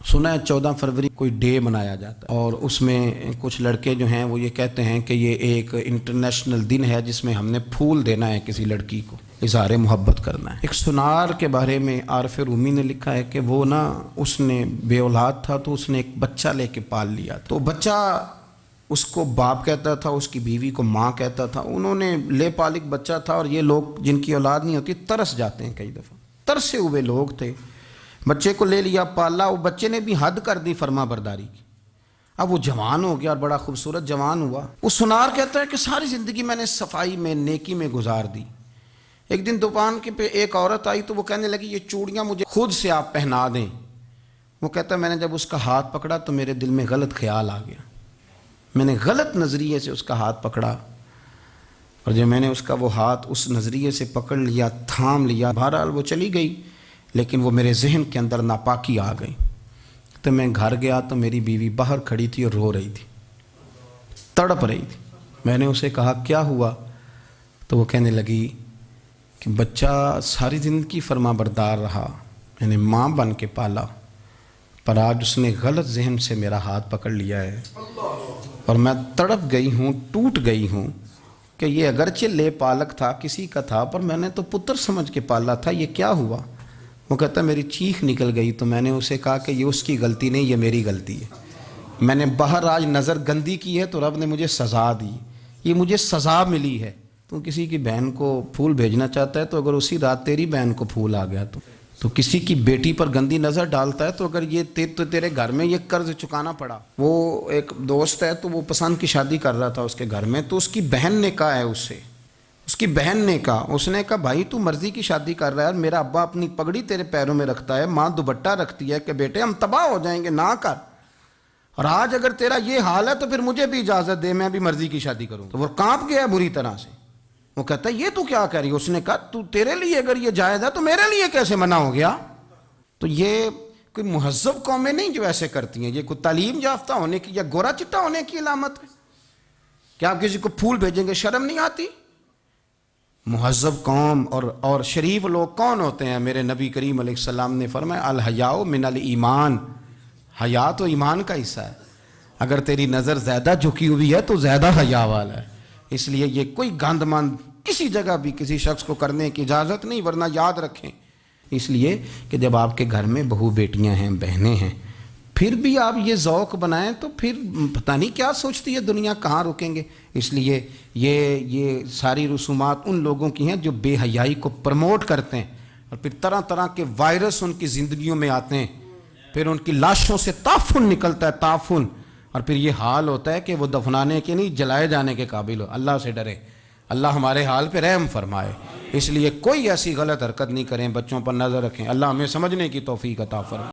سنا ہے 14 فروری کوئی ڈے منایا جاتا ہے اور اس میں کچھ لڑکے جو ہیں وہ یہ کہتے ہیں کہ یہ ایک انٹرنیشنل دن ہے جس میں ہم نے پھول دینا ہے کسی لڑکی کو، اظہار محبت کرنا ہے۔ ایک سنار کے بارے میں عارف رومی نے لکھا ہے کہ وہ اس نے بے اولاد تھا تو اس نے ایک بچہ لے کے پال لیا، تو بچہ اس کو باپ کہتا تھا، اس کی بیوی کو ماں کہتا تھا۔ انہوں نے لے پال ایک بچہ تھا، اور یہ لوگ جن کی اولاد نہیں ہوتی ترس جاتے ہیں، کئی دفعہ ترسے ہوئے لوگ تھے، بچے کو لے لیا پالا، وہ بچے نے بھی حد کر دی فرما برداری کی۔ اب وہ جوان ہو گیا اور بڑا خوبصورت جوان ہوا۔ وہ سنار کہتا ہے کہ ساری زندگی میں نے صفائی میں نیکی میں گزار دی۔ ایک دن دکان کے پہ ایک عورت آئی تو وہ کہنے لگی یہ چوڑیاں مجھے خود سے آپ پہنا دیں۔ وہ کہتا ہے میں نے جب اس کا ہاتھ پکڑا تو میرے دل میں غلط خیال آ گیا، میں نے غلط نظریے سے اس کا ہاتھ پکڑا، اور جب میں نے اس کا وہ ہاتھ اس نظریے سے پکڑ لیا، تھام لیا، بہرحال وہ چلی گئی، لیکن وہ میرے ذہن کے اندر ناپاکی آ گئی۔ تو میں گھر گیا تو میری بیوی باہر کھڑی تھی اور رو رہی تھی، تڑپ رہی تھی۔ میں نے اسے کہا کیا ہوا؟ تو وہ کہنے لگی کہ بچہ ساری زندگی فرما بردار رہا، میں نے ماں بن کے پالا، پر آج اس نے غلط ذہن سے میرا ہاتھ پکڑ لیا ہے، اور میں تڑپ گئی ہوں، ٹوٹ گئی ہوں کہ یہ اگرچہ لے پالک تھا، کسی کا تھا، پر میں نے تو پتر سمجھ کے پالا تھا، یہ کیا ہوا؟ وہ کہتا میری چیخ نکل گئی، تو میں نے اسے کہا کہ یہ اس کی غلطی نہیں، یہ میری غلطی ہے۔ میں نے باہر آج نظر گندی کی ہے تو رب نے مجھے سزا دی، یہ مجھے سزا ملی ہے۔ تو کسی کی بہن کو پھول بھیجنا چاہتا ہے تو اگر اسی رات تیری بہن کو پھول آ گیا تو کسی کی بیٹی پر گندی نظر ڈالتا ہے تو اگر یہ تیرے گھر میں یہ قرض چکانا پڑا۔ وہ ایک دوست ہے تو وہ پسند کی شادی کر رہا تھا اس کے گھر میں، تو اس کی بہن نے کہا ہے اس کی بہن نے کہا، اس نے کہا بھائی تو مرضی کی شادی کر رہا ہے، میرا ابا اپنی پگڑی تیرے پیروں میں رکھتا ہے، ماں دوپٹہ رکھتی ہے کہ بیٹے ہم تباہ ہو جائیں گے، نہ کر، اور آج اگر تیرا یہ حال ہے تو پھر مجھے بھی اجازت دے، میں بھی مرضی کی شادی کروں۔ تو وہ کانپ گیا بری طرح سے، وہ کہتا ہے یہ تو کیا کر رہی ہے؟ اس نے کہا تو تیرے لیے اگر یہ جائز ہے تو میرے لیے کیسے منع ہو گیا؟ تو یہ کوئی مہذب قومیں نہیں جو ایسے کرتی ہیں، یہ کوئی تعلیم یافتہ ہونے کی یا گورا چٹا ہونے کی علامت ہے؟ کیا آپ کسی کو پھول بھیجیں گے؟ شرم نہیں آتی؟ مہذب قوم اور شریف لوگ کون ہوتے ہیں؟ میرے نبی کریم علیہ السلام نے فرمایا الحیاء من الایمان، حیا تو ایمان کا حصہ ہے، اگر تیری نظر زیادہ جھکی ہوئی ہے تو زیادہ حیا والا ہے۔ اس لیے یہ کوئی گند مند کسی جگہ بھی کسی شخص کو کرنے کی اجازت نہیں، ورنہ یاد رکھیں اس لیے کہ جب آپ کے گھر میں بہو بیٹیاں ہیں، بہنیں ہیں، پھر بھی آپ یہ ذوق بنائیں تو پھر پتہ نہیں کیا سوچتی ہے دنیا، کہاں رکیں گے۔ اس لیے یہ ساری رسومات ان لوگوں کی ہیں جو بے حیائی کو پروموٹ کرتے ہیں، اور پھر طرح طرح کے وائرس ان کی زندگیوں میں آتے ہیں، پھر ان کی لاشوں سے تعفن نکلتا ہے، تعفن، اور پھر یہ حال ہوتا ہے کہ وہ دفنانے کے نہیں جلائے جانے کے قابل ہو۔ اللہ سے ڈرے، اللہ ہمارے حال پہ رحم فرمائے۔ اس لیے کوئی ایسی غلط حرکت نہیں کریں، بچوں پر نظر رکھیں۔ اللہ ہمیں سمجھنے کی توفیق عطا فرمائے۔